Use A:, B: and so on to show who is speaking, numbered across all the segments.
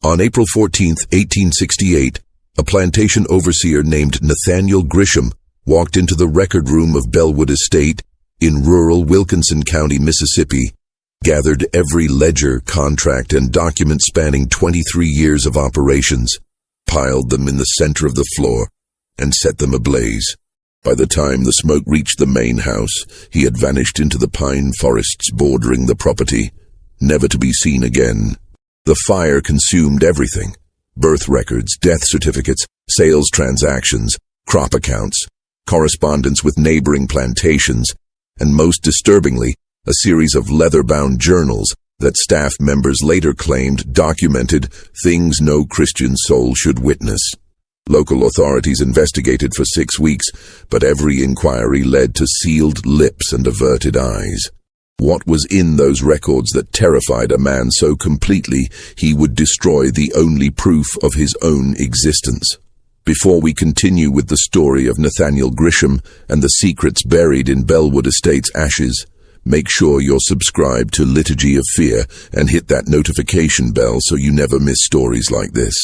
A: On April 14, 1868, a plantation overseer named Nathaniel Grisham walked into the record room of Bellwood Estate in rural Wilkinson County, Mississippi, gathered every ledger, contract, and document spanning 23 years of operations, piled them in the center of the floor, and set them ablaze. By the time the smoke reached the main house, he had vanished into the pine forests bordering the property, never to be seen again. The fire consumed everything: birth records, death certificates, sales transactions, crop accounts, correspondence with neighboring plantations, and most disturbingly, a series of leather-bound journals that staff members later claimed documented things no Christian soul should witness. Local authorities investigated for 6 weeks, but every inquiry led to sealed lips and averted eyes. What was in those records that terrified a man so completely he would destroy the only proof of his own existence? Before we continue with the story of Nathaniel Grisham and the secrets buried in Bellwood Estate's ashes, make sure you're subscribed to Liturgy of Fear and hit that notification bell so you never miss stories like this.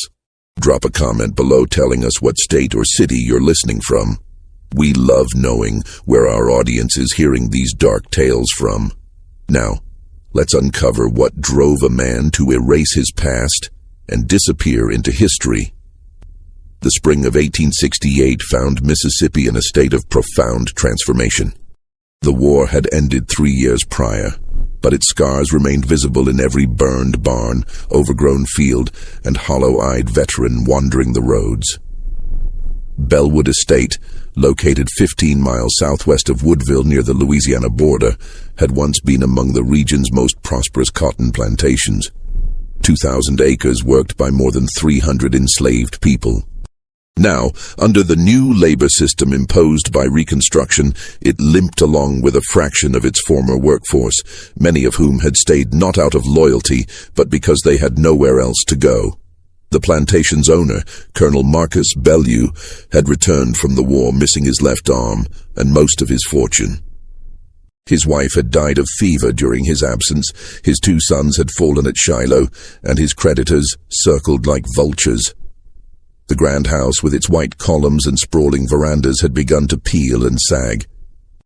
A: Drop a comment below telling us what state or city you're listening from. We love knowing where our audience is hearing these dark tales from. Now, let's uncover what drove a man to erase his past and disappear into history. The spring of 1868 found Mississippi in a state of profound transformation. The war had ended 3 years prior, but its scars remained visible in every burned barn, overgrown field, and hollow-eyed veteran wandering the roads. Bellwood Estate, located 15 miles southwest of Woodville near the Louisiana border, had once been among the region's most prosperous cotton plantations. 2,000 acres worked by more than 300 enslaved people. Now, under the new labor system imposed by Reconstruction, it limped along with a fraction of its former workforce, many of whom had stayed not out of loyalty, but because they had nowhere else to go. The plantation's owner, Colonel Marcus Bellew, had returned from the war missing his left arm and most of his fortune. His wife had died of fever during his absence, his 2 sons had fallen at Shiloh, and his creditors circled like vultures. The grand house with its white columns and sprawling verandas had begun to peel and sag.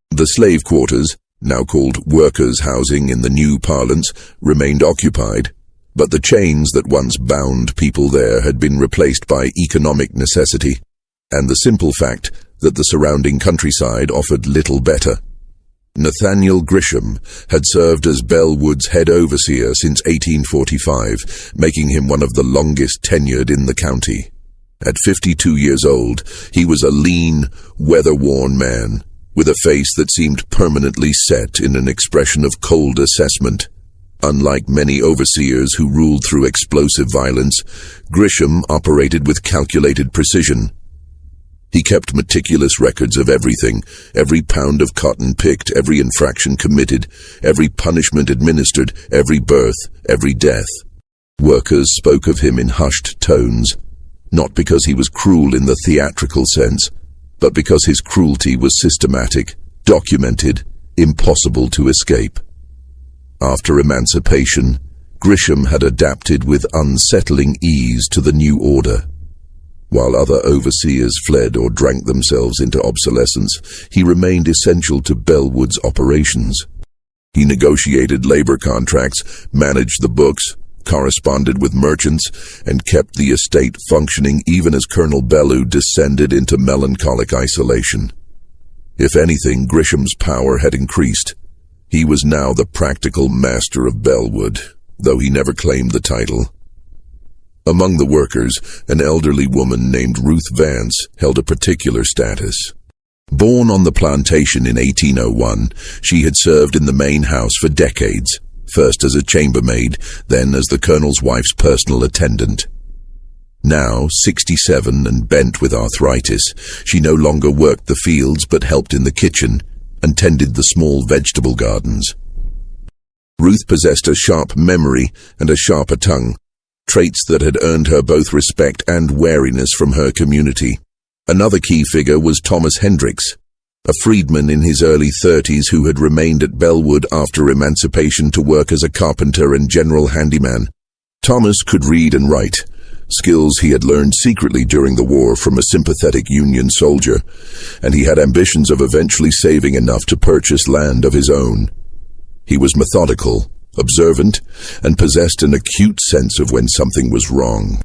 A: The slave quarters, now called workers' housing in the new parlance, remained occupied, but the chains that once bound people there had been replaced by economic necessity, and the simple fact that the surrounding countryside offered little better. Nathaniel Grisham had served as Bellwood's head overseer since 1845, making him one of the longest tenured in the county. At 52 years old, he was a lean, weather-worn man, with a face that seemed permanently set in an expression of cold assessment. Unlike many overseers who ruled through explosive violence, Grisham operated with calculated precision. He kept meticulous records of everything, every pound of cotton picked, every infraction committed, every punishment administered, every birth, every death. Workers spoke of him in hushed tones, not because he was cruel in the theatrical sense, but because his cruelty was systematic, documented, impossible to escape. After emancipation, Grisham had adapted with unsettling ease to the new order. While other overseers fled or drank themselves into obsolescence, he remained essential to Bellwood's operations. He negotiated labor contracts, managed the books, corresponded with merchants, and kept the estate functioning even as Colonel Bellew descended into melancholic isolation. If anything, Grisham's power had increased. He was now the practical master of Bellwood, though he never claimed the title. Among the workers, an elderly woman named Ruth Vance held a particular status. Born on the plantation in 1801, she had served in the main house for decades, first as a chambermaid, then as the colonel's wife's personal attendant. Now, 67 and bent with arthritis, she no longer worked the fields but helped in the kitchen and tended the small vegetable gardens. Ruth possessed a sharp memory and a sharper tongue, traits that had earned her both respect and wariness from her community. Another key figure was Thomas Hendricks, a freedman in his early 30s who had remained at Bellwood after emancipation to work as a carpenter and general handyman. Thomas could read and write, skills he had learned secretly during the war from a sympathetic Union soldier, and he had ambitions of eventually saving enough to purchase land of his own. He was methodical, observant, and possessed an acute sense of when something was wrong.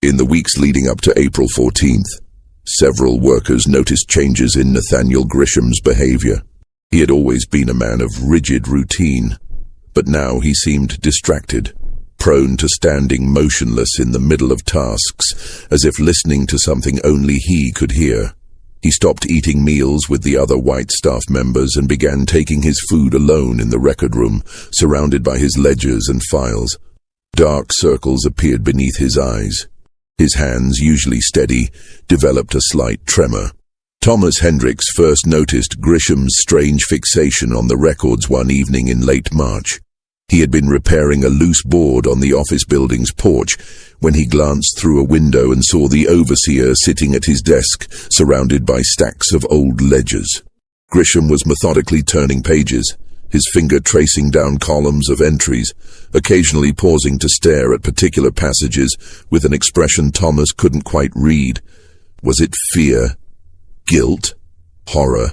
A: In the weeks leading up to April 14th, several workers noticed changes in Nathaniel Grisham's behavior. He had always been a man of rigid routine, but now he seemed distracted, prone to standing motionless in the middle of tasks, as if listening to something only he could hear. He stopped eating meals with the other white staff members and began taking his food alone in the record room, surrounded by his ledgers and files. Dark circles appeared beneath his eyes. His hands, usually steady, developed a slight tremor. Thomas Hendricks first noticed Grisham's strange fixation on the records one evening in late March. He had been repairing a loose board on the office building's porch when he glanced through a window and saw the overseer sitting at his desk, surrounded by stacks of old ledgers. Grisham was methodically turning pages, his finger tracing down columns of entries, occasionally pausing to stare at particular passages with an expression Thomas couldn't quite read. Was it fear? Guilt? Horror?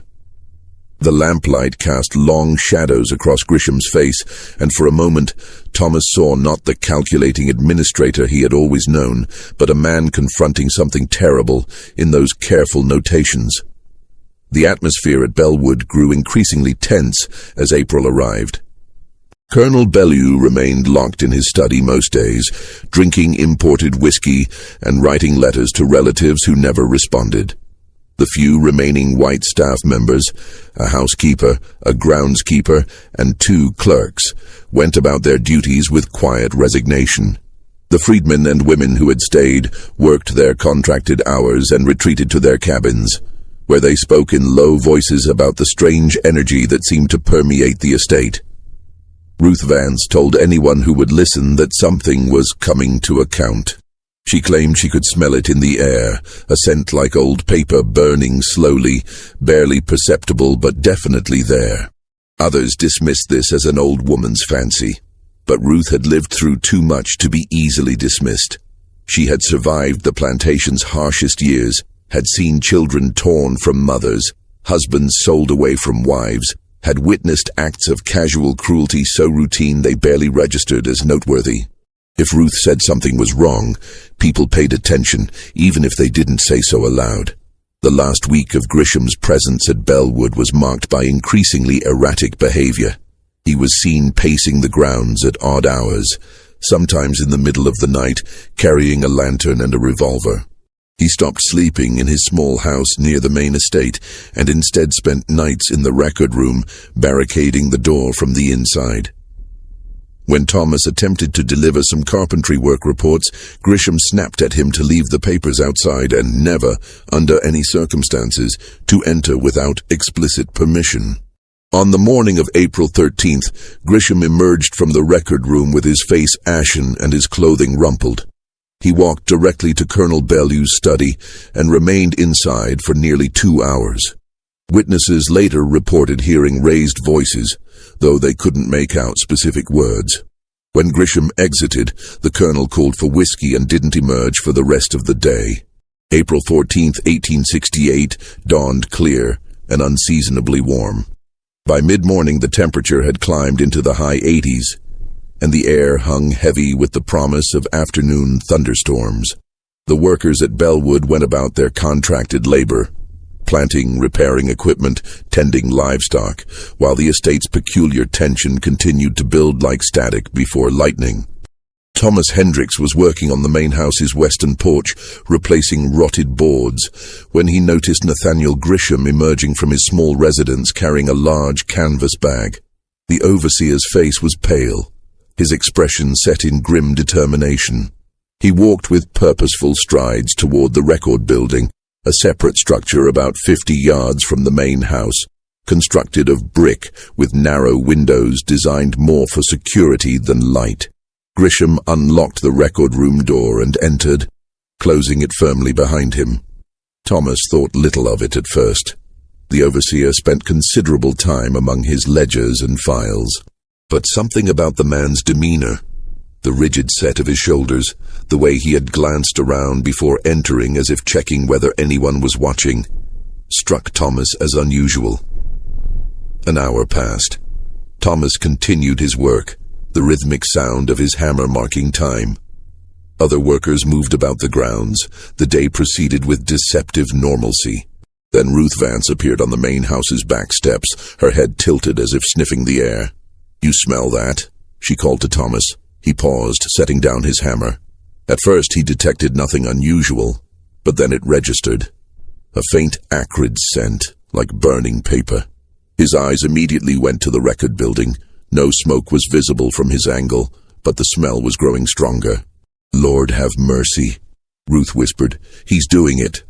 A: The lamplight cast long shadows across Grisham's face, and for a moment Thomas saw not the calculating administrator he had always known, but a man confronting something terrible in those careful notations. The atmosphere at Bellwood grew increasingly tense as April arrived. Colonel Bellew remained locked in his study most days, drinking imported whiskey and writing letters to relatives who never responded. The few remaining white staff members, a housekeeper, a groundskeeper, and 2 clerks, went about their duties with quiet resignation. The freedmen and women who had stayed worked their contracted hours and retreated to their cabins, where they spoke in low voices about the strange energy that seemed to permeate the estate. Ruth Vance told anyone who would listen that something was coming to account. She claimed she could smell it in the air, a scent like old paper burning slowly, barely perceptible but definitely there. Others dismissed this as an old woman's fancy, but Ruth had lived through too much to be easily dismissed. She had survived the plantation's harshest years, had seen children torn from mothers, husbands sold away from wives, had witnessed acts of casual cruelty so routine they barely registered as noteworthy. If Ruth said something was wrong, people paid attention, even if they didn't say so aloud. The last week of Grisham's presence at Bellwood was marked by increasingly erratic behavior. He was seen pacing the grounds at odd hours, sometimes in the middle of the night, carrying a lantern and a revolver. He stopped sleeping in his small house near the main estate and instead spent nights in the record room, barricading the door from the inside. When Thomas attempted to deliver some carpentry work reports, Grisham snapped at him to leave the papers outside and never, under any circumstances, to enter without explicit permission. On the morning of April 13th, Grisham emerged from the record room with his face ashen and his clothing rumpled. He walked directly to Colonel Bellew's study and remained inside for nearly 2 hours. Witnesses later reported hearing raised voices, though they couldn't make out specific words. When Grisham exited, the colonel called for whiskey and didn't emerge for the rest of the day. April 14, 1868, dawned clear and unseasonably warm. By mid-morning, the temperature had climbed into the high 80s, and the air hung heavy with the promise of afternoon thunderstorms. The workers at Bellwood went about their contracted labor, planting, repairing equipment, tending livestock, while the estate's peculiar tension continued to build like static before lightning. Thomas Hendricks was working on the main house's western porch, replacing rotted boards, when he noticed Nathaniel Grisham emerging from his small residence carrying a large canvas bag. The overseer's face was pale, his expression set in grim determination. He walked with purposeful strides toward the record building, a separate structure about 50 yards from the main house, constructed of brick with narrow windows designed more for security than light. Grisham unlocked the record room door and entered, closing it firmly behind him. Thomas thought little of it at first. The overseer spent considerable time among his ledgers and files, but something about the man's demeanor, The rigid set of his shoulders, the way he had glanced around before entering as if checking whether anyone was watching, struck Thomas as unusual. An hour passed. Thomas continued his work, the rhythmic sound of his hammer marking time. Other workers moved about the grounds. The day proceeded with deceptive normalcy. Then Ruth Vance appeared on the main house's back steps, her head tilted as if sniffing the air. "You smell that?" she called to Thomas. He paused, setting down his hammer. At first he detected nothing unusual, but then it registered. A faint acrid scent, like burning paper. His eyes immediately went to the record building. No smoke was visible from his angle, but the smell was growing stronger. "Lord have mercy," Ruth whispered. "He's doing it."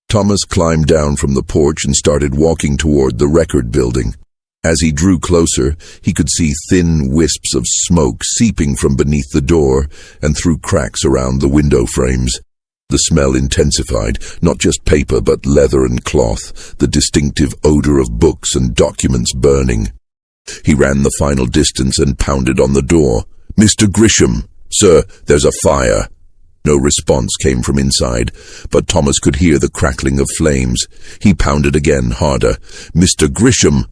A: Thomas climbed down from the porch and started walking toward the record building. As he drew closer, he could see thin wisps of smoke seeping from beneath the door and through cracks around the window frames. The smell intensified, not just paper but leather and cloth, the distinctive odor of books and documents burning. He ran the final distance and pounded on the door. "Mr. Grisham, sir, there's a fire." No response came from inside, but Thomas could hear the crackling of flames. He pounded again, harder. "Mr. Grisham!"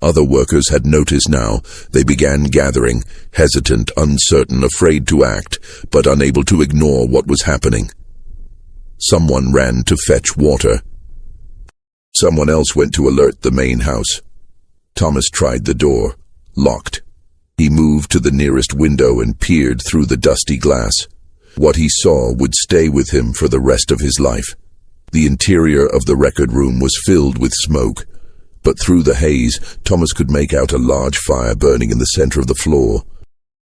A: Other workers had noticed now. They began gathering, hesitant, uncertain, afraid to act, but unable to ignore what was happening. Someone ran to fetch water. Someone else went to alert the main house. Thomas tried the door. Locked. He moved to the nearest window and peered through the dusty glass. What he saw would stay with him for the rest of his life. The interior of the record room was filled with smoke, but through the haze, Thomas could make out a large fire burning in the center of the floor.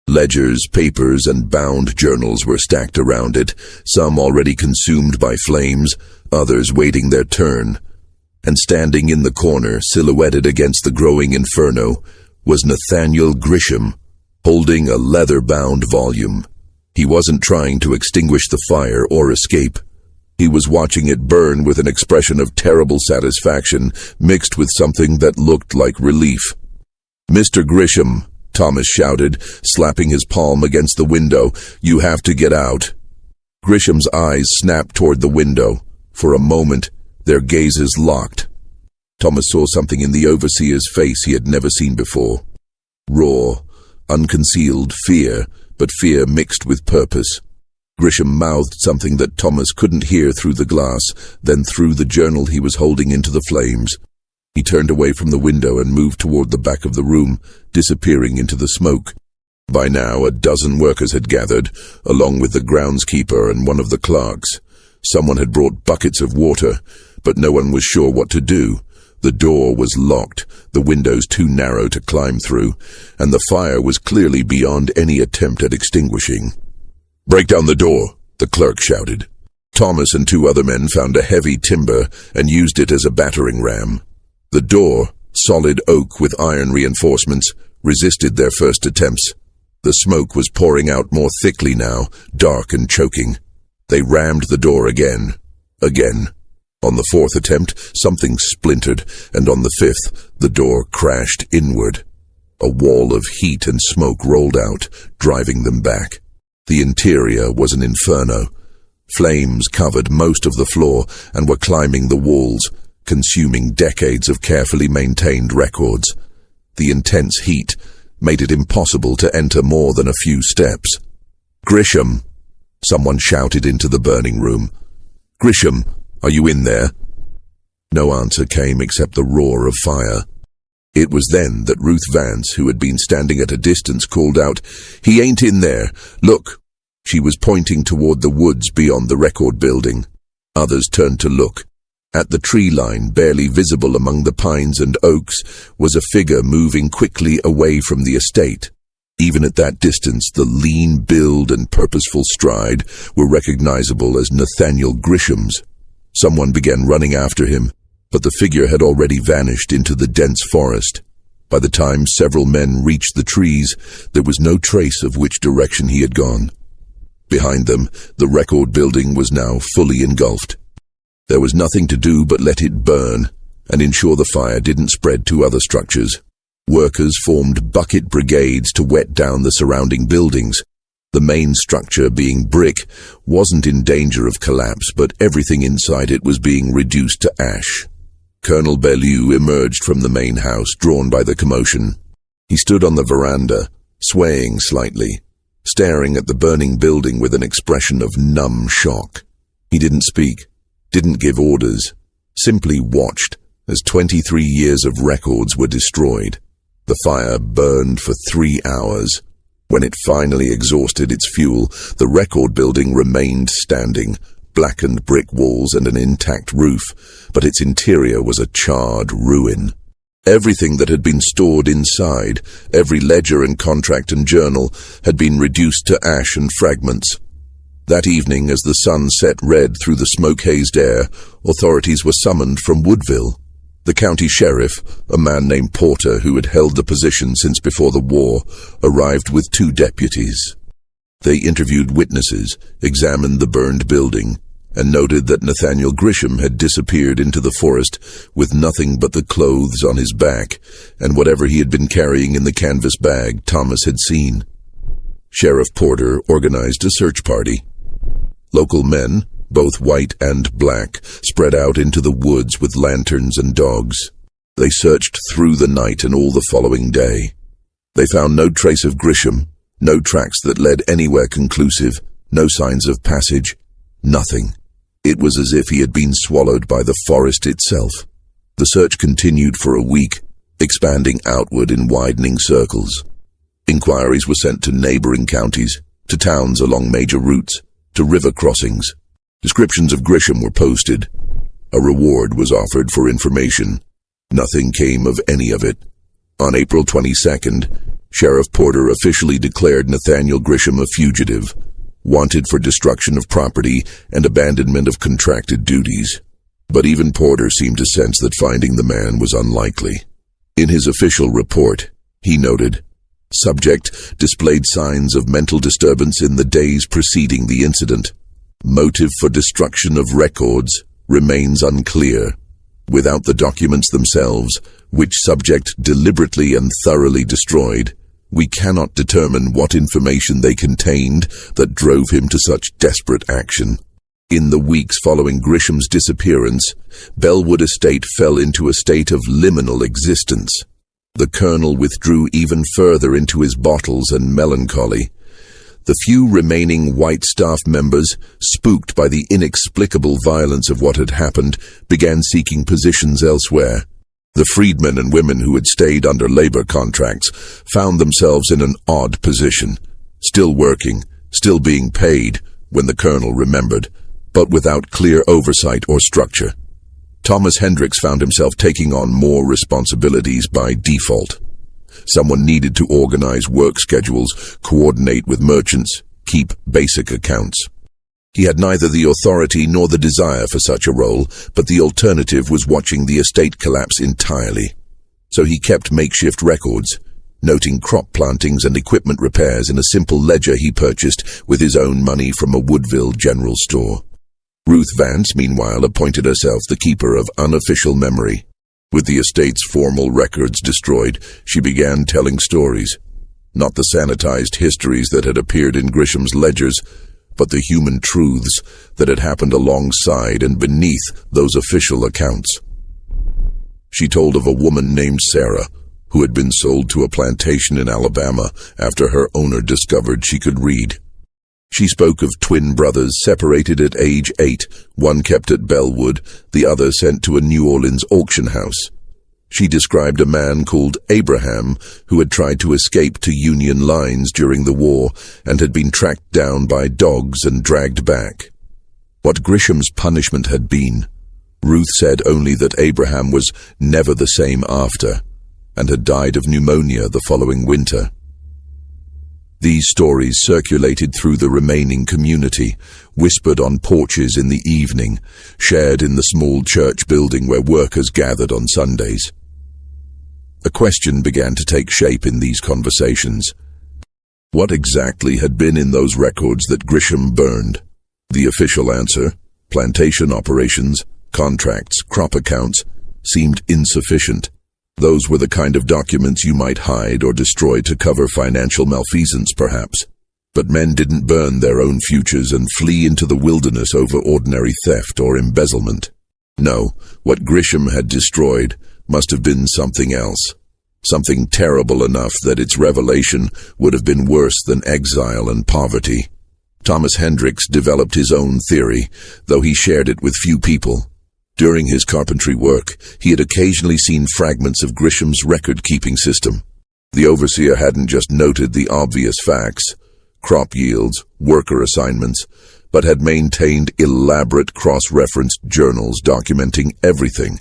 A: Ledgers, papers, and bound journals were stacked around it, some already consumed by flames, others waiting their turn. And standing in the corner, silhouetted against the growing inferno, was Nathaniel Grisham, holding a leather-bound volume. He wasn't trying to extinguish the fire or escape. He was watching it burn with an expression of terrible satisfaction, mixed with something that looked like relief. "Mr. Grisham," Thomas shouted, slapping his palm against the window, "you have to get out." Grisham's eyes snapped toward the window. For a moment, their gazes locked. Thomas saw something in the overseer's face he had never seen before. Raw, unconcealed fear, but fear mixed with purpose. Grisham mouthed something that Thomas couldn't hear through the glass, then threw the journal he was holding into the flames. He turned away from the window and moved toward the back of the room, disappearing into the smoke. By now, a dozen workers had gathered, along with the groundskeeper and one of the clerks. Someone had brought buckets of water, but no one was sure what to do. The door was locked, the windows too narrow to climb through, and the fire was clearly beyond any attempt at extinguishing. "Break down the door," the clerk shouted. Thomas and two other men found a heavy timber and used it as a battering ram. The door, solid oak with iron reinforcements, resisted their first attempts. The smoke was pouring out more thickly now, dark and choking. They rammed the door again. On the fourth attempt, something splintered, and on the fifth, the door crashed inward. A wall of heat and smoke rolled out, driving them back. The interior was an inferno. Flames covered most of the floor and were climbing the walls, consuming decades of carefully maintained records. The intense heat made it impossible to enter more than a few steps. "Grisham!" Someone shouted into the burning room. "Grisham, are you in there?" No answer came except the roar of fire. It was then that Ruth Vance, who had been standing at a distance, called out, "He ain't in there. Look." She was pointing toward the woods beyond the record building. Others turned to look. At the tree line, barely visible among the pines and oaks, was a figure moving quickly away from the estate. Even at that distance, the lean build and purposeful stride were recognizable as Nathaniel Grisham's. Someone began running after him, but the figure had already vanished into the dense forest. By the time several men reached the trees, there was no trace of which direction he had gone. Behind them, the record building was now fully engulfed. There was nothing to do but let it burn and ensure the fire didn't spread to other structures. Workers formed bucket brigades to wet down the surrounding buildings. The main structure, being brick, wasn't in danger of collapse, but everything inside it was being reduced to ash. Colonel Bellew emerged from the main house, drawn by the commotion. He stood on the veranda, swaying slightly, staring at the burning building with an expression of numb shock. He didn't speak, didn't give orders, simply watched as 23 years of records were destroyed. The fire burned for 3 hours. When it finally exhausted its fuel, the record building remained standing, blackened brick walls and an intact roof, but its interior was a charred ruin. Everything that had been stored inside, every ledger and contract and journal, had been reduced to ash and fragments. That evening, as the sun set red through the smoke-hazed air, authorities were summoned from Woodville. The county sheriff, a man named Porter who had held the position since before the war, arrived with 2 deputies. They interviewed witnesses, examined the burned building, and noted that Nathaniel Grisham had disappeared into the forest with nothing but the clothes on his back and whatever he had been carrying in the canvas bag Thomas had seen. Sheriff Porter organized a search party. Local men, both white and black, spread out into the woods with lanterns and dogs. They searched through the night and all the following day. They found no trace of Grisham, no tracks that led anywhere conclusive, no signs of passage, nothing. It was as if he had been swallowed by the forest itself. The search continued for a week, expanding outward in widening circles. Inquiries were sent to neighboring counties, to towns along major routes, to river crossings. Descriptions of Grisham were posted. A reward was offered for information. Nothing came of any of it. On April 22nd, Sheriff Porter officially declared Nathaniel Grisham a fugitive, wanted for destruction of property and abandonment of contracted duties. But even Porter seemed to sense that finding the man was unlikely. In his official report, he noted, "Subject displayed signs of mental disturbance in the days preceding the incident. Motive for destruction of records remains unclear. Without the documents themselves, which subject deliberately and thoroughly destroyed, we cannot determine what information they contained that drove him to such desperate action." In the weeks following Grisham's disappearance, Bellwood Estate fell into a state of liminal existence. The colonel withdrew even further into his bottles and melancholy. The few remaining white staff members, spooked by the inexplicable violence of what had happened, began seeking positions elsewhere. The freedmen and women who had stayed under labor contracts found themselves in an odd position, still working, still being paid, when the colonel remembered, but without clear oversight or structure. Thomas Hendricks found himself taking on more responsibilities by default. Someone needed to organize work schedules, coordinate with merchants, keep basic accounts. He had neither the authority nor the desire for such a role, but the alternative was watching the estate collapse entirely. So he kept makeshift records, noting crop plantings and equipment repairs in a simple ledger he purchased with his own money from a Woodville general store. Ruth Vance, meanwhile, appointed herself the keeper of unofficial memory. With the estate's formal records destroyed, she began telling stories. Not the sanitized histories that had appeared in Grisham's ledgers, but the human truths that had happened alongside and beneath those official accounts. She told of a woman named Sarah, who had been sold to a plantation in Alabama after her owner discovered she could read. She spoke of twin brothers separated at age 8, one kept at Bellwood, the other sent to a New Orleans auction house. She described a man called Abraham who had tried to escape to Union lines during the war and had been tracked down by dogs and dragged back. What Grisham's punishment had been, Ruth said only that Abraham was never the same after and had died of pneumonia the following winter. These stories circulated through the remaining community, whispered on porches in the evening, shared in the small church building where workers gathered on Sundays. A question began to take shape in these conversations. What exactly had been in those records that Grisham burned? The official answer, plantation operations, contracts, crop accounts, seemed insufficient. Those were the kind of documents you might hide or destroy to cover financial malfeasance, perhaps. But men didn't burn their own futures and flee into the wilderness over ordinary theft or embezzlement. No, what Grisham had destroyed must have been something else. Something terrible enough that its revelation would have been worse than exile and poverty. Thomas Hendricks developed his own theory, though he shared it with few people. During his carpentry work, he had occasionally seen fragments of Grisham's record-keeping system. The overseer hadn't just noted the obvious facts, crop yields, worker assignments, but had maintained elaborate cross-referenced journals documenting everything.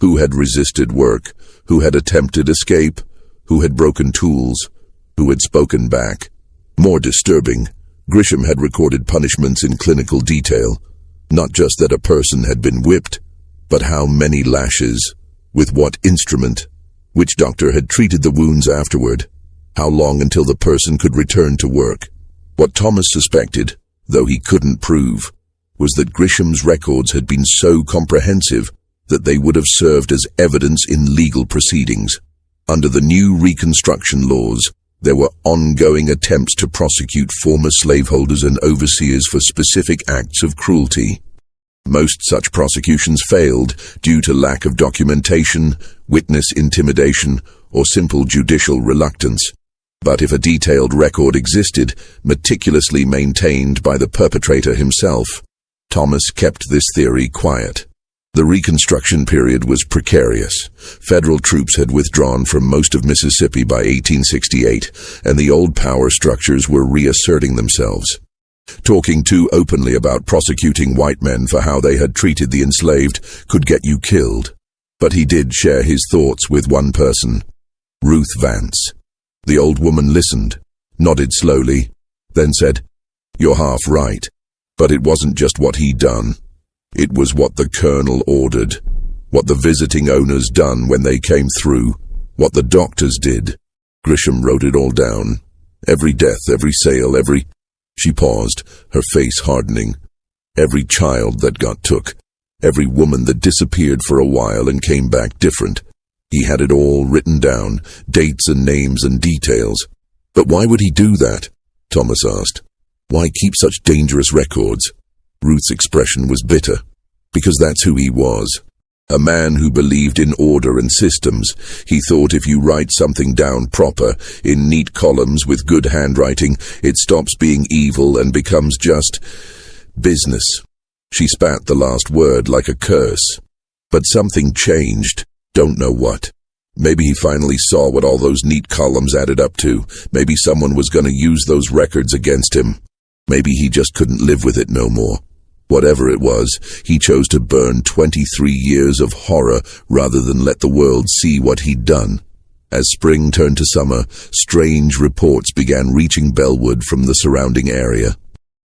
A: Who had resisted work, who had attempted escape, who had broken tools, who had spoken back. More disturbing, Grisham had recorded punishments in clinical detail. Not just that a person had been whipped, but how many lashes, with what instrument, which doctor had treated the wounds afterward, how long until the person could return to work. What Thomas suspected, though he couldn't prove, was that Grisham's records had been so comprehensive that they would have served as evidence in legal proceedings. Under the new Reconstruction laws, there were ongoing attempts to prosecute former slaveholders and overseers for specific acts of cruelty. Most such prosecutions failed due to lack of documentation, witness intimidation, or simple judicial reluctance. But if a detailed record existed, meticulously maintained by the perpetrator himself, Thomas kept this theory quiet. The Reconstruction period was precarious. Federal troops had withdrawn from most of Mississippi by 1868, and the old power structures were reasserting themselves. Talking too openly about prosecuting white men for how they had treated the enslaved could get you killed. But he did share his thoughts with one person, Ruth Vance. The old woman listened, nodded slowly, then said, "You're half right, but it wasn't just what he'd done. It was what the colonel ordered, what the visiting owners done when they came through, what the doctors did." Grisham wrote it all down. Every death, every sale, every... She paused, her face hardening. Every child that got took, every woman that disappeared for a while and came back different. He had it all written down, dates and names and details. But why would he do that? Thomas asked. Why keep such dangerous records? Ruth's expression was bitter. Because that's who he was. A man who believed in order and systems. He thought if you write something down proper, in neat columns with good handwriting, it stops being evil and becomes just business. She spat the last word like a curse. But something changed. Don't know what. Maybe he finally saw what all those neat columns added up to. Maybe someone was going to use those records against him. Maybe he just couldn't live with it no more. Whatever it was, he chose to burn 23 years of horror rather than let the world see what he'd done. As spring turned to summer, strange reports began reaching Bellwood from the surrounding area.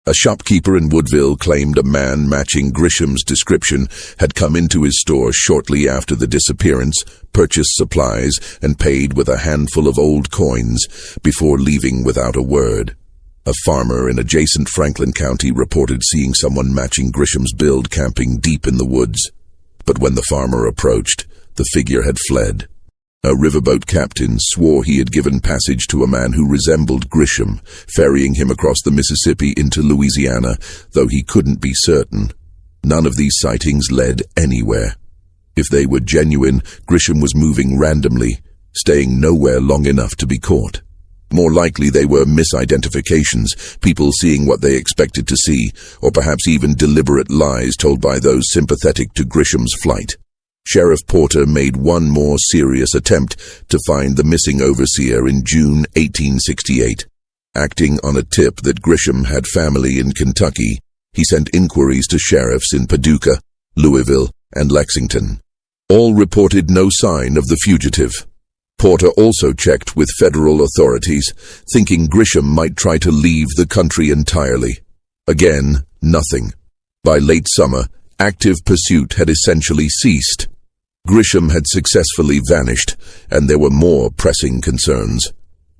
A: A shopkeeper in Woodville claimed a man matching Grisham's description had come into his store shortly after the disappearance, purchased supplies, and paid with a handful of old coins before leaving without a word. A farmer in adjacent Franklin County reported seeing someone matching Grisham's build camping deep in the woods. But when the farmer approached, the figure had fled. A riverboat captain swore he had given passage to a man who resembled Grisham, ferrying him across the Mississippi into Louisiana, though he couldn't be certain. None of these sightings led anywhere. If they were genuine, Grisham was moving randomly, staying nowhere long enough to be caught. More likely they were misidentifications, people seeing what they expected to see, or perhaps even deliberate lies told by those sympathetic to Grisham's flight. Sheriff Porter made one more serious attempt to find the missing overseer in June 1868. Acting on a tip that Grisham had family in Kentucky, he sent inquiries to sheriffs in Paducah, Louisville, and Lexington. All reported no sign of the fugitive. Porter also checked with federal authorities, thinking Grisham might try to leave the country entirely. Again, nothing. By late summer, active pursuit had essentially ceased. Grisham had successfully vanished, and there were more pressing concerns.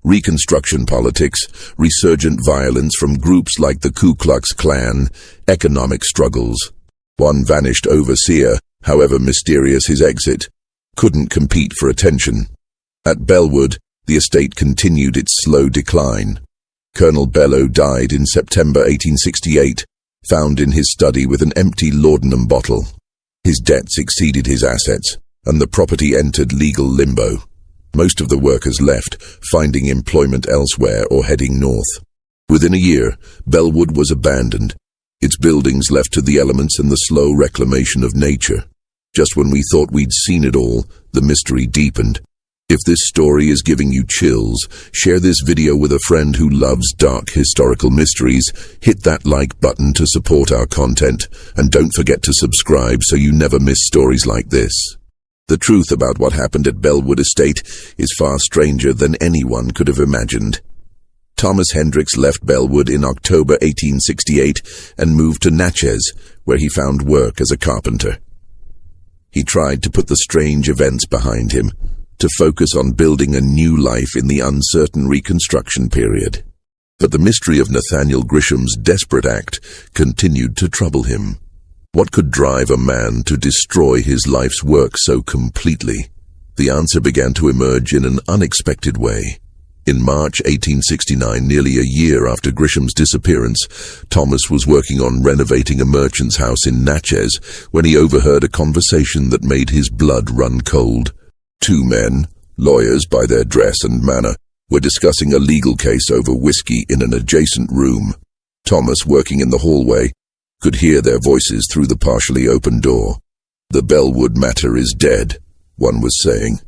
A: Reconstruction politics, resurgent violence from groups like the Ku Klux Klan, economic struggles. One vanished overseer, however mysterious his exit, couldn't compete for attention. At Bellwood, the estate continued its slow decline. Colonel Bellew died in September 1868, found in his study with an empty laudanum bottle. His debts exceeded his assets, and the property entered legal limbo. Most of the workers left, finding employment elsewhere or heading north. Within a year, Bellwood was abandoned, its buildings left to the elements and the slow reclamation of nature. Just when we thought we'd seen it all, the mystery deepened. If this story is giving you chills, share this video with a friend who loves dark historical mysteries, hit that like button to support our content, and don't forget to subscribe so you never miss stories like this. The truth about what happened at Bellwood Estate is far stranger than anyone could have imagined. Thomas Hendricks left Bellwood in October 1868 and moved to Natchez, where he found work as a carpenter. He tried to put the strange events behind him, to focus on building a new life in the uncertain Reconstruction period. But the mystery of Nathaniel Grisham's desperate act continued to trouble him. What could drive a man to destroy his life's work so completely? The answer began to emerge in an unexpected way. In March 1869, nearly a year after Grisham's disappearance, Thomas was working on renovating a merchant's house in Natchez when he overheard a conversation that made his blood run cold. Two men, lawyers by their dress and manner, were discussing a legal case over whiskey in an adjacent room. Thomas, working in the hallway, could hear their voices through the partially open door. "The Bellwood matter is dead," one was saying.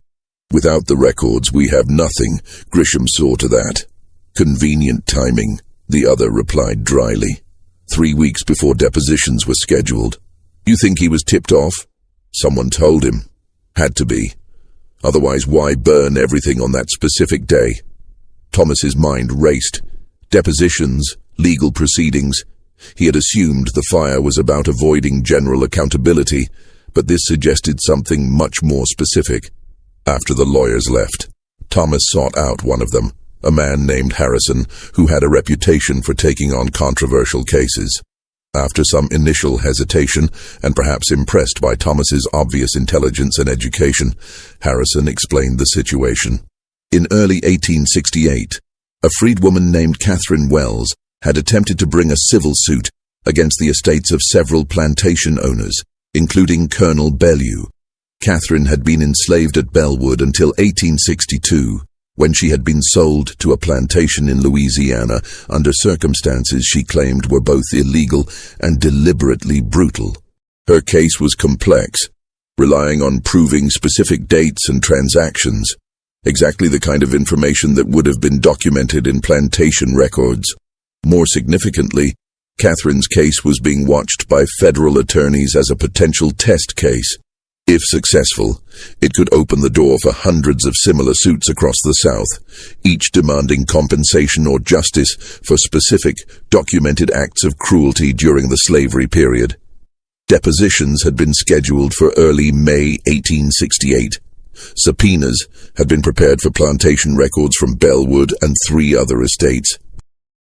A: "Without the records, we have nothing," Grisham saw to that. "Convenient timing," the other replied dryly. 3 weeks before depositions were scheduled. "You think he was tipped off?" Someone told him. Had to be. Otherwise, why burn everything on that specific day? Thomas's mind raced. Depositions, legal proceedings. He had assumed the fire was about avoiding general accountability, but this suggested something much more specific. After the lawyers left, Thomas sought out one of them, a man named Harrison, who had a reputation for taking on controversial cases. After some initial hesitation, and perhaps impressed by Thomas's obvious intelligence and education, Harrison explained the situation. In early 1868, a freedwoman named Catherine Wells had attempted to bring a civil suit against the estates of several plantation owners, including Colonel Bellew. Catherine had been enslaved at Bellwood until 1862, when she had been sold to a plantation in Louisiana under circumstances she claimed were both illegal and deliberately brutal. Her case was complex, relying on proving specific dates and transactions, exactly the kind of information that would have been documented in plantation records. More significantly, Catherine's case was being watched by federal attorneys as a potential test case. If successful, it could open the door for hundreds of similar suits across the South, each demanding compensation or justice for specific, documented acts of cruelty during the slavery period. Depositions had been scheduled for early May 1868. Subpoenas had been prepared for plantation records from Bellwood and 3 other estates.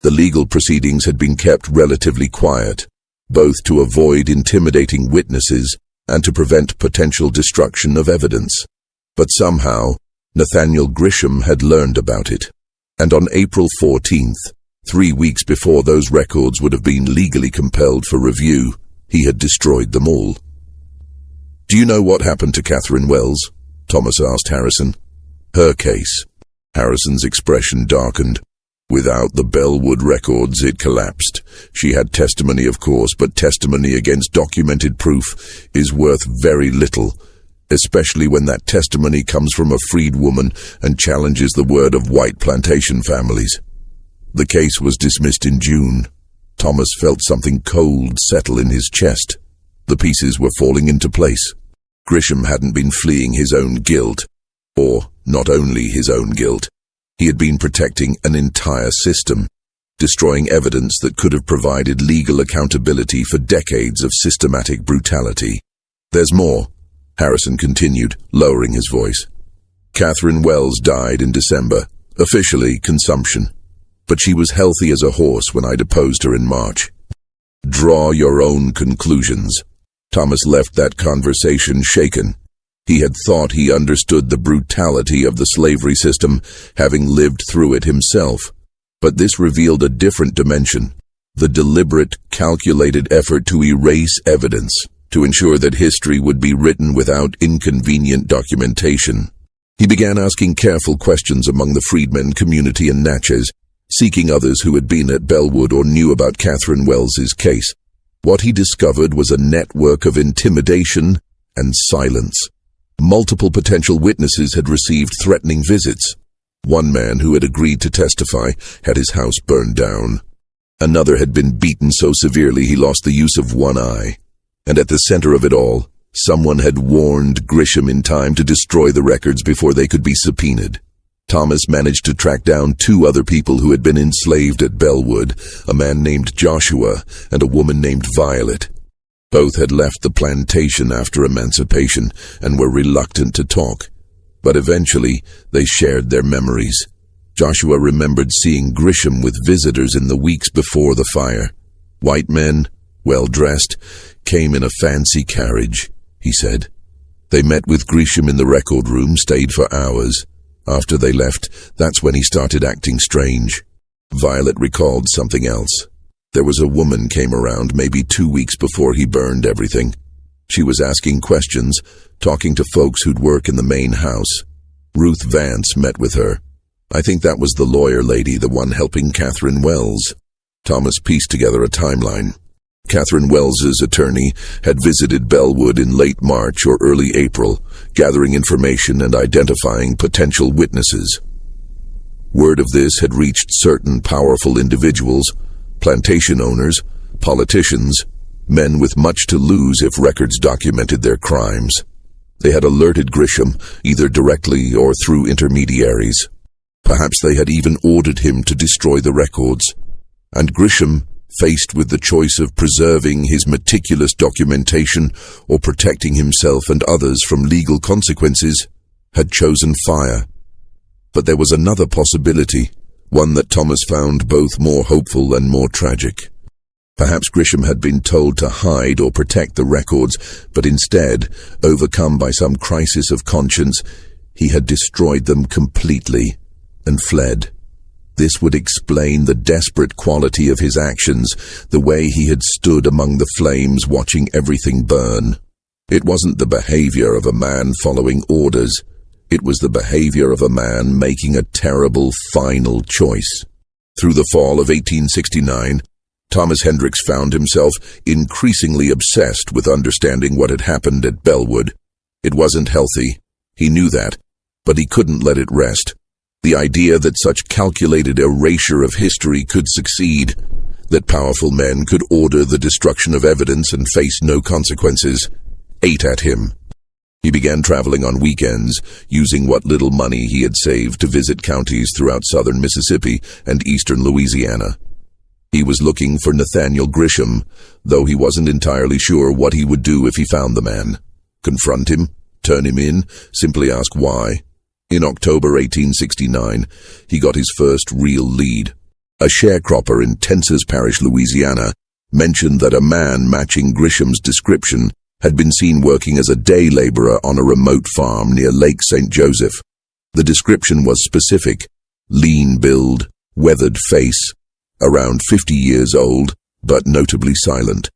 A: The legal proceedings had been kept relatively quiet, both to avoid intimidating witnesses and to prevent potential destruction of evidence. But somehow, Nathaniel Grisham had learned about it, and on April 14th, 3 weeks before those records would have been legally compelled for review, he had destroyed them all. "Do you know what happened to Catherine Wells?" Thomas asked Harrison. "Her case." Harrison's expression darkened. "Without the Bellwood records, it collapsed. She had testimony, of course, but testimony against documented proof is worth very little, especially when that testimony comes from a freed woman and challenges the word of white plantation families." The case was dismissed in June. Thomas felt something cold settle in his chest. The pieces were falling into place. Grisham hadn't been fleeing his own guilt, or not only his own guilt. He had been protecting an entire system, destroying evidence that could have provided legal accountability for decades of systematic brutality. "There's more," Harrison continued, lowering his voice. "Catherine Wells died in December, officially consumption, but she was healthy as a horse when I deposed her in March. Draw your own conclusions." Thomas left that conversation shaken. He had thought he understood the brutality of the slavery system, having lived through it himself. But this revealed a different dimension, the deliberate, calculated effort to erase evidence, to ensure that history would be written without inconvenient documentation. He began asking careful questions among the Freedmen community in Natchez, seeking others who had been at Bellwood or knew about Catherine Wells's case. What he discovered was a network of intimidation and silence. Multiple potential witnesses had received threatening visits. One man who had agreed to testify had his house burned down. Another had been beaten so severely he lost the use of one eye. And at the center of it all, someone had warned Grisham in time to destroy the records before they could be subpoenaed. Thomas managed to track down 2 other people who had been enslaved at Bellwood, a man named Joshua and a woman named Violet. Both had left the plantation after emancipation and were reluctant to talk. But eventually, they shared their memories. Joshua remembered seeing Grisham with visitors in the weeks before the fire. White men, well-dressed, came in a fancy carriage, he said. They met with Grisham in the record room, stayed for hours. After they left, that's when he started acting strange. Violet recalled something else. There was a woman came around maybe 2 weeks before he burned everything. She was asking questions, talking to folks who'd work in the main house. Ruth Vance met with her. I think that was the lawyer lady, the one helping Catherine Wells. Thomas pieced together a timeline. Catherine Wells's attorney had visited Bellwood in late March or early April, gathering information and identifying potential witnesses. Word of this had reached certain powerful individuals, plantation owners, politicians, men with much to lose if records documented their crimes. They had alerted Grisham, either directly or through intermediaries. Perhaps they had even ordered him to destroy the records. And Grisham, faced with the choice of preserving his meticulous documentation or protecting himself and others from legal consequences, had chosen fire. But there was another possibility, one that Thomas found both more hopeful and more tragic. Perhaps Grisham had been told to hide or protect the records, but instead, overcome by some crisis of conscience, he had destroyed them completely and fled. This would explain the desperate quality of his actions, the way he had stood among the flames watching everything burn. It wasn't the behavior of a man following orders. It was the behavior of a man making a terrible final choice. Through the fall of 1869, Thomas Hendricks found himself increasingly obsessed with understanding what had happened at Bellwood. It wasn't healthy. He knew that, but he couldn't let it rest. The idea that such calculated erasure of history could succeed, that powerful men could order the destruction of evidence and face no consequences, ate at him. He began traveling on weekends, using what little money he had saved to visit counties throughout southern Mississippi and eastern Louisiana. He was looking for Nathaniel Grisham, though he wasn't entirely sure what he would do if he found the man. Confront him? Turn him in? Simply ask why? In October 1869, he got his first real lead. A sharecropper in Tensas Parish, Louisiana, mentioned that a man matching Grisham's description had been seen working as a day laborer on a remote farm near Lake St. Joseph. The description was specific: lean build, weathered face, around 50 years old, but notably silent,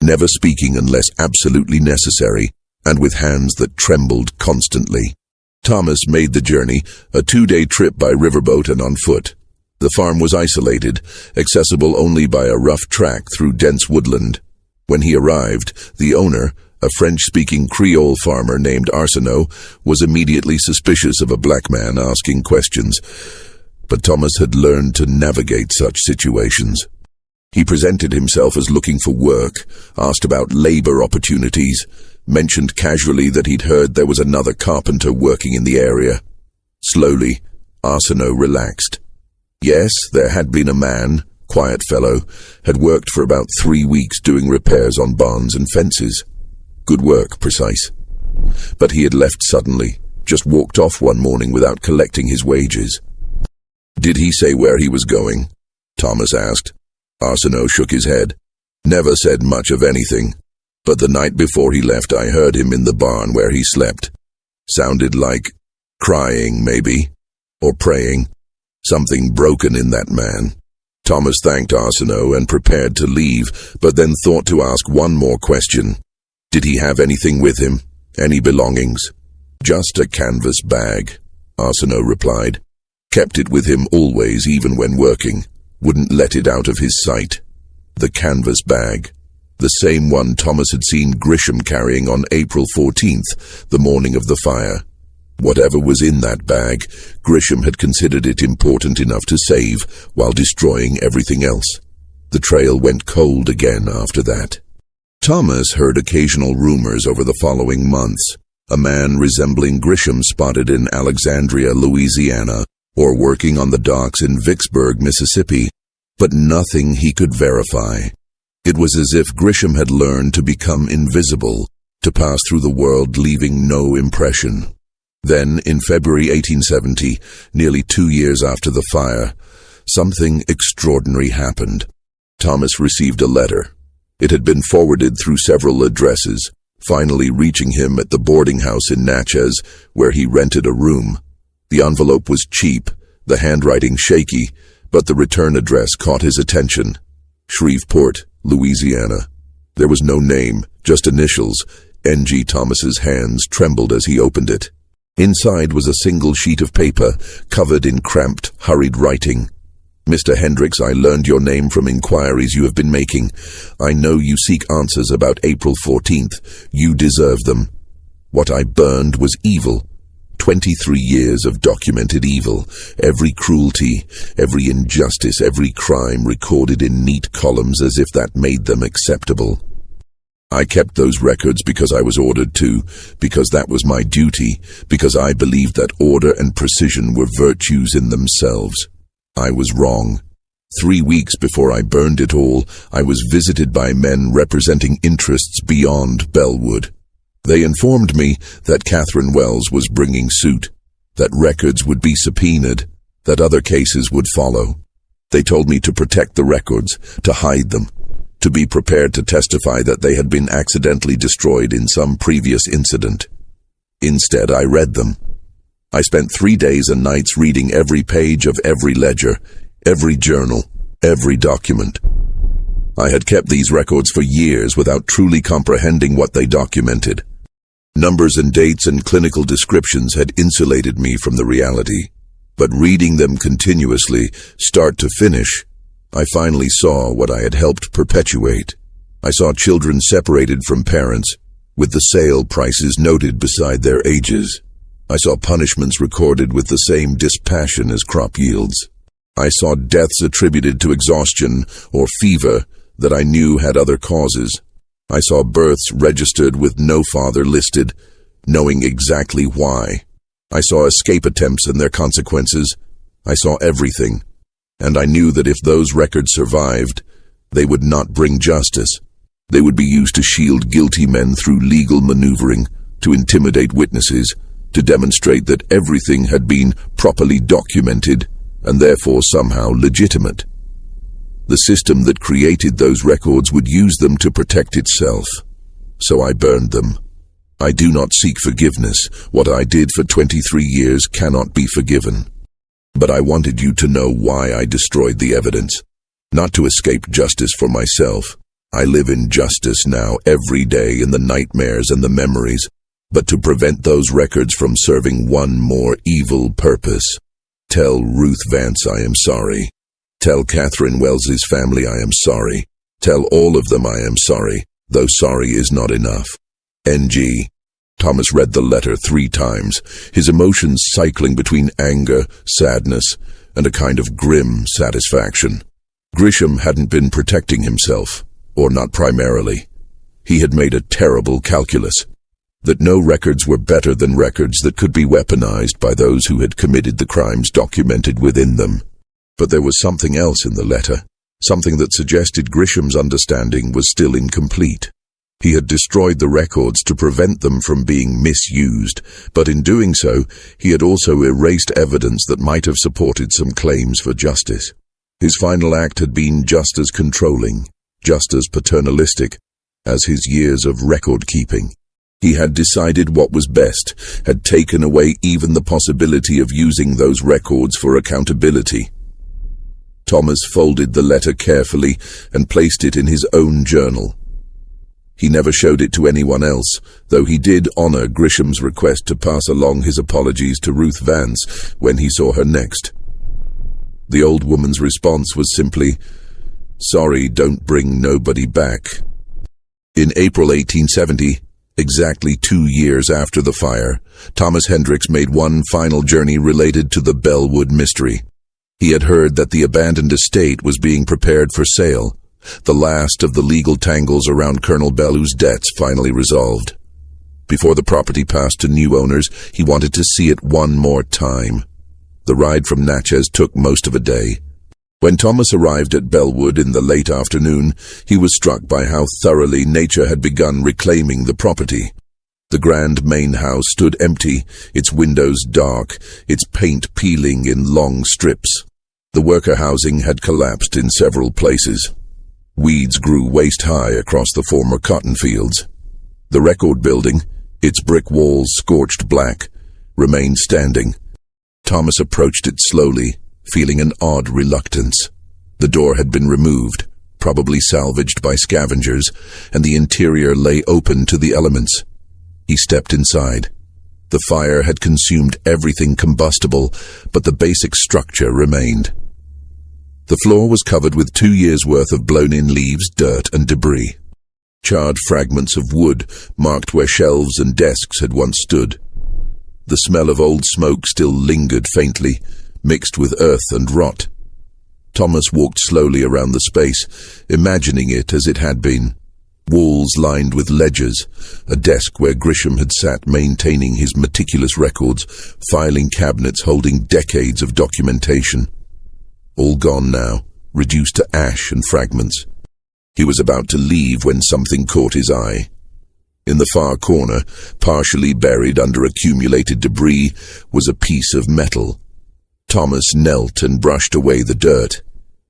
A: never speaking unless absolutely necessary, and with hands that trembled constantly. Thomas made the journey, a 2-day trip by riverboat and on foot. The farm was isolated, accessible only by a rough track through dense woodland. When he arrived, the owner, a French-speaking Creole farmer named Arsenault, was immediately suspicious of a black man asking questions. But Thomas had learned to navigate such situations. He presented himself as looking for work, asked about labor opportunities, mentioned casually that he'd heard there was another carpenter working in the area. Slowly, Arsenault relaxed. Yes, there had been a man, quiet fellow, had worked for about 3 weeks doing repairs on barns and fences. Good work, precise. But he had left suddenly, just walked off one morning without collecting his wages. Did he say where he was going? Thomas asked. Arsenault shook his head. Never said much of anything. But the night before he left, I heard him in the barn where he slept. Sounded like crying, maybe, or praying. Something broken in that man. Thomas thanked Arsenault and prepared to leave, but then thought to ask one more question. Did he have anything with him? Any belongings? Just a canvas bag, Arsenault replied. Kept it with him always, even when working. Wouldn't let it out of his sight. The canvas bag. The same one Thomas had seen Grisham carrying on April 14th, the morning of the fire. Whatever was in that bag, Grisham had considered it important enough to save while destroying everything else. The trail went cold again after that. Thomas heard occasional rumors over the following months. A man resembling Grisham spotted in Alexandria, Louisiana, or working on the docks in Vicksburg, Mississippi, but nothing he could verify. It was as if Grisham had learned to become invisible, to pass through the world leaving no impression. Then, in February 1870, nearly 2 years after the fire, something extraordinary happened. Thomas received a letter. It had been forwarded through several addresses, finally reaching him at the boarding house in Natchez, where he rented a room. The envelope was cheap, the handwriting shaky, but the return address caught his attention. Shreveport, Louisiana. There was no name, just initials. N.G. Thomas's hands trembled as he opened it. Inside was a single sheet of paper, covered in cramped, hurried writing. Mr. Hendricks, I learned your name from inquiries you have been making. I know you seek answers about April 14th. You deserve them. What I burned was evil. 23 years of documented evil. Every cruelty, every injustice, every crime recorded in neat columns as if that made them acceptable. I kept those records because I was ordered to, because that was my duty, because I believed that order and precision were virtues in themselves. I was wrong. 3 weeks before I burned it all, I was visited by men representing interests beyond Bellwood. They informed me that Catherine Wells was bringing suit, that records would be subpoenaed, that other cases would follow. They told me to protect the records, to hide them, to be prepared to testify that they had been accidentally destroyed in some previous incident. Instead, I read them. I spent 3 days and nights reading every page of every ledger, every journal, every document. I had kept these records for years without truly comprehending what they documented. Numbers and dates and clinical descriptions had insulated me from the reality, but reading them continuously, start to finish, I finally saw what I had helped perpetuate. I saw children separated from parents, with the sale prices noted beside their ages. I saw punishments recorded with the same dispassion as crop yields. I saw deaths attributed to exhaustion or fever that I knew had other causes. I saw births registered with no father listed, knowing exactly why. I saw escape attempts and their consequences. I saw everything. And I knew that if those records survived, they would not bring justice. They would be used to shield guilty men through legal maneuvering, to intimidate witnesses, to demonstrate that everything had been properly documented and therefore somehow legitimate. The system that created those records would use them to protect itself. So I burned them. I do not seek forgiveness. What I did for 23 years cannot be forgiven. But I wanted you to know why I destroyed the evidence. Not to escape justice for myself. I live in justice now every day in the nightmares and the memories, but to prevent those records from serving one more evil purpose. Tell Ruth Vance I am sorry. Tell Catherine Wells's family I am sorry. Tell all of them I am sorry, though sorry is not enough. N.G. Thomas read the letter 3 times, his emotions cycling between anger, sadness, and a kind of grim satisfaction. Grisham hadn't been protecting himself, or not primarily. He had made a terrible calculus, that no records were better than records that could be weaponized by those who had committed the crimes documented within them. But there was something else in the letter, something that suggested Grisham's understanding was still incomplete. He had destroyed the records to prevent them from being misused, but in doing so, he had also erased evidence that might have supported some claims for justice. His final act had been just as controlling, just as paternalistic, as his years of record-keeping. He had decided what was best, had taken away even the possibility of using those records for accountability. Thomas folded the letter carefully and placed it in his own journal. He never showed it to anyone else, though he did honor Grisham's request to pass along his apologies to Ruth Vance when he saw her next. The old woman's response was simply, "Sorry, don't bring nobody back." In April 1870, exactly 2 years after the fire, Thomas Hendricks made one final journey related to the Bellwood mystery. He had heard that the abandoned estate was being prepared for sale, the last of the legal tangles around Colonel Bellew's debts finally resolved. Before the property passed to new owners, he wanted to see it one more time. The ride from Natchez took most of a day. When Thomas arrived at Bellwood in the late afternoon, he was struck by how thoroughly nature had begun reclaiming the property. The grand main house stood empty, its windows dark, its paint peeling in long strips. The worker housing had collapsed in several places. Weeds grew waist-high across the former cotton fields. The record building, its brick walls scorched black, remained standing. Thomas approached it slowly, feeling an odd reluctance. The door had been removed, probably salvaged by scavengers, and the interior lay open to the elements. He stepped inside. The fire had consumed everything combustible, but the basic structure remained. The floor was covered with 2 years' worth of blown-in leaves, dirt, and debris. Charred fragments of wood marked where shelves and desks had once stood. The smell of old smoke still lingered faintly, mixed with earth and rot. Thomas walked slowly around the space, imagining it as it had been. Walls lined with ledgers, a desk where Grisham had sat maintaining his meticulous records, filing cabinets holding decades of documentation. All gone now, reduced to ash and fragments. He was about to leave when something caught his eye. In the far corner, partially buried under accumulated debris, was a piece of metal. Thomas knelt and brushed away the dirt.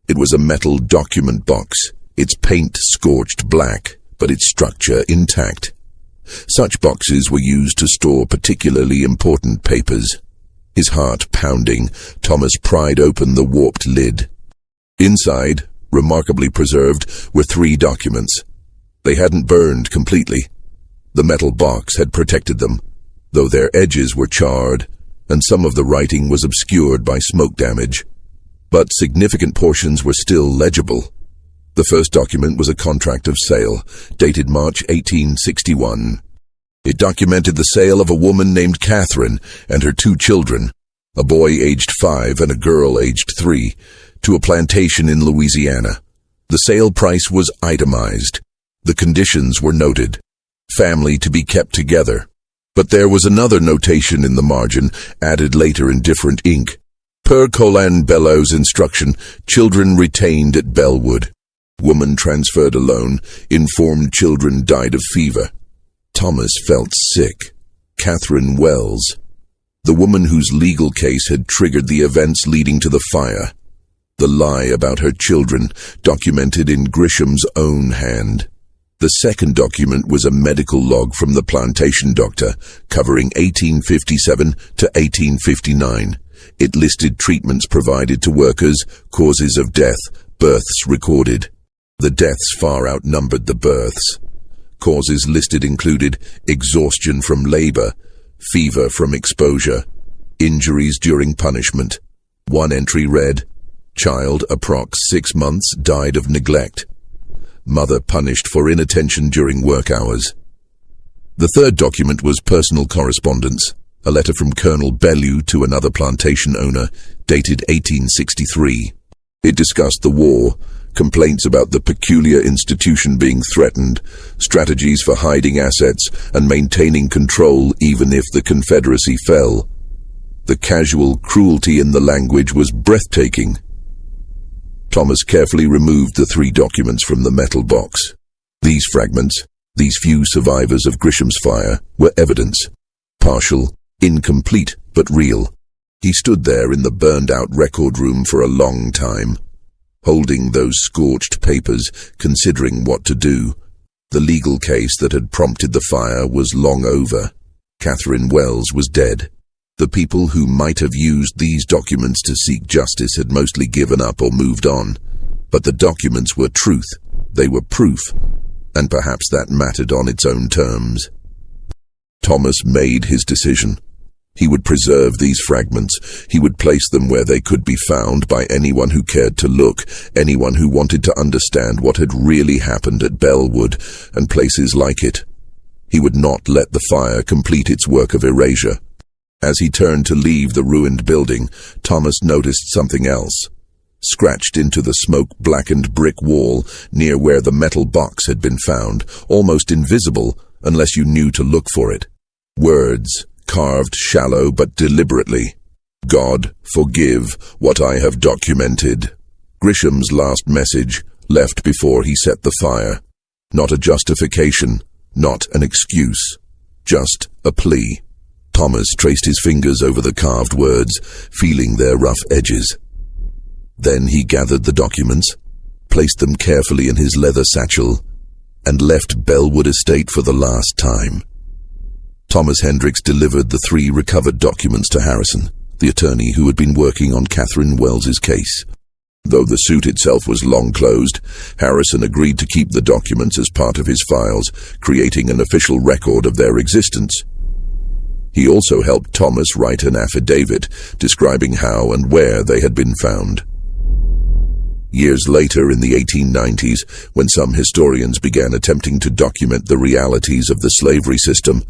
A: It was a metal document box, its paint scorched black, but its structure intact. Such boxes were used to store particularly important papers. His heart pounding, Thomas pried open the warped lid. Inside, remarkably preserved, were 3 documents. They hadn't burned completely. The metal box had protected them, though their edges were charred, and some of the writing was obscured by smoke damage. But significant portions were still legible. The first document was a contract of sale, dated March 1861. It documented the sale of a woman named Catherine and her 2 children, a boy aged 5 and a girl aged 3, to a plantation in Louisiana. The sale price was itemized. The conditions were noted. Family to be kept together. But there was another notation in the margin, added later in different ink. Per Colin Bellow's instruction, children retained at Bellwood. Woman transferred alone. Informed children died of fever. Thomas felt sick. Catherine Wells. The woman whose legal case had triggered the events leading to the fire. The lie about her children, documented in Grisham's own hand. The second document was a medical log from the plantation doctor, covering 1857 to 1859. It listed treatments provided to workers, causes of death, births recorded. The deaths far outnumbered the births. Causes listed included exhaustion from labor, fever from exposure, injuries during punishment. One entry read, child approx 6 months died of neglect. Mother punished for inattention during work hours. The third document was personal correspondence, a letter from Colonel Bellew to another plantation owner, dated 1863. It discussed the war, complaints about the peculiar institution being threatened, strategies for hiding assets, and maintaining control even if the Confederacy fell. The casual cruelty in the language was breathtaking. Thomas carefully removed the 3 documents from the metal box. These fragments, these few survivors of Grisham's fire, were evidence. Partial, incomplete, but real. He stood there in the burned-out record room for a long time, holding those scorched papers, considering what to do. The legal case that had prompted the fire was long over. Catherine Wells was dead. The people who might have used these documents to seek justice had mostly given up or moved on. But the documents were truth. They were proof. And perhaps that mattered on its own terms. Thomas made his decision. He would preserve these fragments. He would place them where they could be found by anyone who cared to look, anyone who wanted to understand what had really happened at Bellwood and places like it. He would not let the fire complete its work of erasure. As he turned to leave the ruined building, Thomas noticed something else. Scratched into the smoke-blackened brick wall near where the metal box had been found, almost invisible unless you knew to look for it. Words, carved shallow but deliberately. God, forgive what I have documented. Grisham's last message, left before he set the fire. Not a justification, not an excuse, just a plea. Thomas traced his fingers over the carved words, feeling their rough edges. Then he gathered the documents, placed them carefully in his leather satchel, and left Bellwood Estate for the last time. Thomas Hendricks delivered the 3 recovered documents to Harrison, the attorney who had been working on Catherine Wells's case. Though the suit itself was long closed, Harrison agreed to keep the documents as part of his files, creating an official record of their existence. He also helped Thomas write an affidavit describing how and where they had been found. Years later, in the 1890s, when some historians began attempting to document the realities of the slavery system,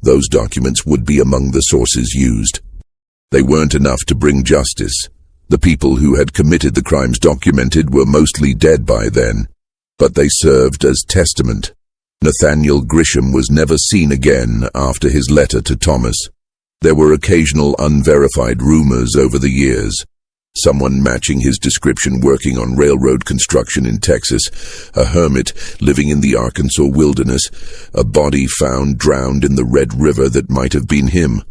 A: those documents would be among the sources used. They weren't enough to bring justice. The people who had committed the crimes documented were mostly dead by then, but they served as testament. Nathaniel Grisham was never seen again after his letter to Thomas. There were occasional unverified rumors over the years. Someone matching his description working on railroad construction in Texas, a hermit living in the Arkansas wilderness, a body found drowned in the Red River that might have been him.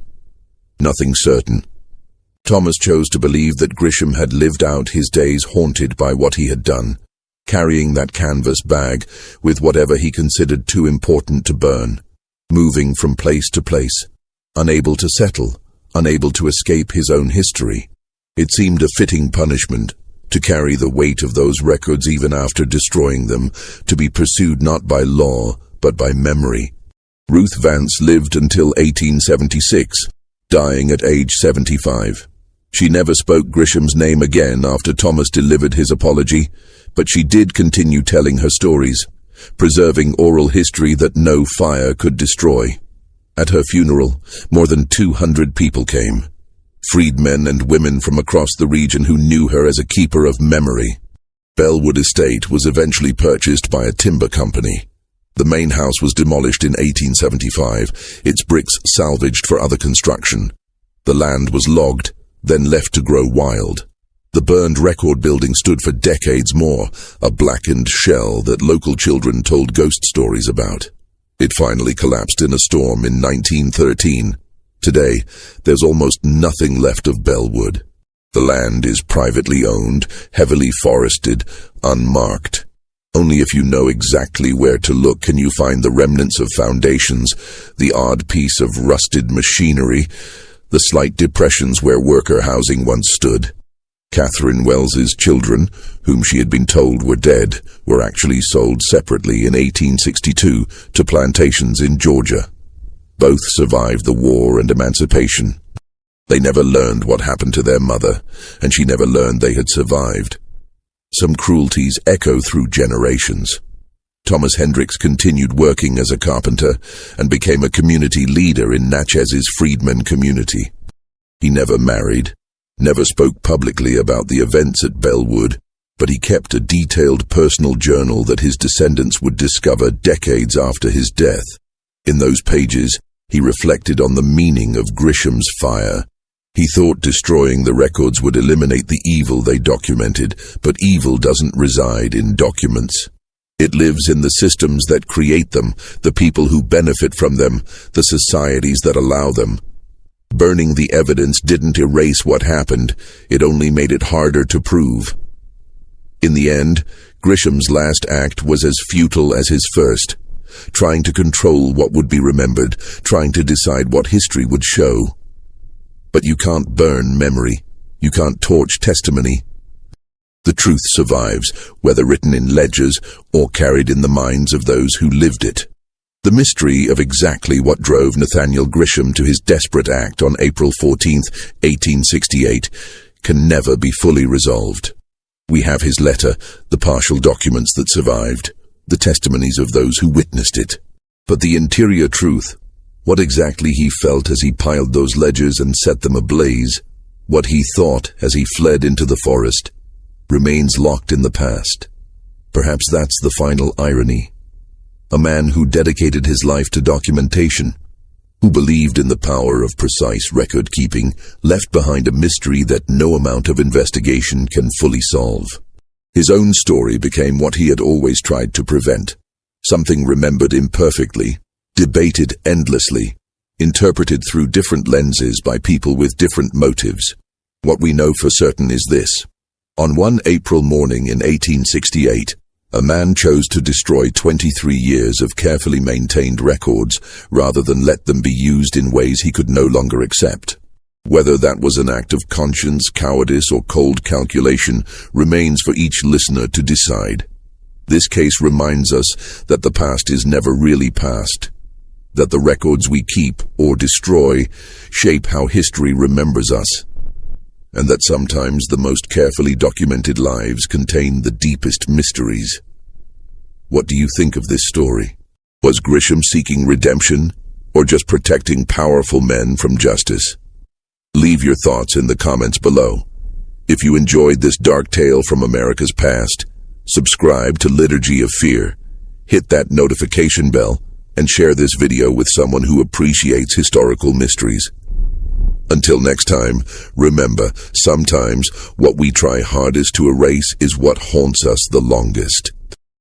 A: Nothing certain. Thomas chose to believe that Grisham had lived out his days haunted by what he had done, carrying that canvas bag with whatever he considered too important to burn, moving from place to place, unable to settle, unable to escape his own history. It seemed a fitting punishment, to carry the weight of those records even after destroying them, to be pursued not by law, but by memory. Ruth Vance lived until 1876, dying at age 75. She never spoke Grisham's name again after Thomas delivered his apology, but she did continue telling her stories, preserving oral history that no fire could destroy. At her funeral, more than 200 people came. Freedmen and women from across the region who knew her as a keeper of memory. Bellwood Estate was eventually purchased by a timber company. The main house was demolished in 1875, its bricks salvaged for other construction. The land was logged, then left to grow wild. The burned record building stood for decades more, a blackened shell that local children told ghost stories about. It finally collapsed in a storm in 1913. Today, there's almost nothing left of Bellwood. The land is privately owned, heavily forested, unmarked. Only if you know exactly where to look can you find the remnants of foundations, the odd piece of rusted machinery, the slight depressions where worker housing once stood. Catherine Wells's children, whom she had been told were dead, were actually sold separately in 1862 to plantations in Georgia. Both survived the war and emancipation. They never learned what happened to their mother, and she never learned they had survived. Some cruelties echo through generations. Thomas Hendricks continued working as a carpenter and became a community leader in Natchez' Freedmen community. He never married, never spoke publicly about the events at Bellwood, but he kept a detailed personal journal that his descendants would discover decades after his death. In those pages, he reflected on the meaning of Grisham's fire. He thought destroying the records would eliminate the evil they documented, but evil doesn't reside in documents. It lives in the systems that create them, the people who benefit from them, the societies that allow them. Burning the evidence didn't erase what happened, it only made it harder to prove. In the end, Grisham's last act was as futile as his first. trying to control what would be remembered, trying to decide what history would show. But you can't burn memory. You can't torch testimony. The truth survives, whether written in ledgers or carried in the minds of those who lived it. The mystery of exactly what drove Nathaniel Grisham to his desperate act on April 14, 1868, can never be fully resolved. We have his letter, the partial documents that survived, the testimonies of those who witnessed it. But the interior truth, what exactly he felt as he piled those ledgers and set them ablaze, what he thought as he fled into the forest, remains locked in the past. Perhaps that's the final irony. A man who dedicated his life to documentation, who believed in the power of precise record-keeping, left behind a mystery that no amount of investigation can fully solve. His own story became what he had always tried to prevent, something remembered imperfectly, debated endlessly, interpreted through different lenses by people with different motives. What we know for certain is this. On one April morning in 1868, a man chose to destroy 23 years of carefully maintained records rather than let them be used in ways he could no longer accept. Whether that was an act of conscience, cowardice, or cold calculation remains for each listener to decide. This case reminds us that the past is never really past, that the records we keep or destroy shape how history remembers us, and that sometimes the most carefully documented lives contain the deepest mysteries. What do you think of this story? Was Grisham seeking redemption, or just protecting powerful men from justice? Leave your thoughts in the comments below. If you enjoyed this dark tale from America's past, subscribe to Liturgy of Fear, hit that notification bell, and share this video with someone who appreciates historical mysteries. Until next time, remember, sometimes what we try hardest to erase is what haunts us the longest.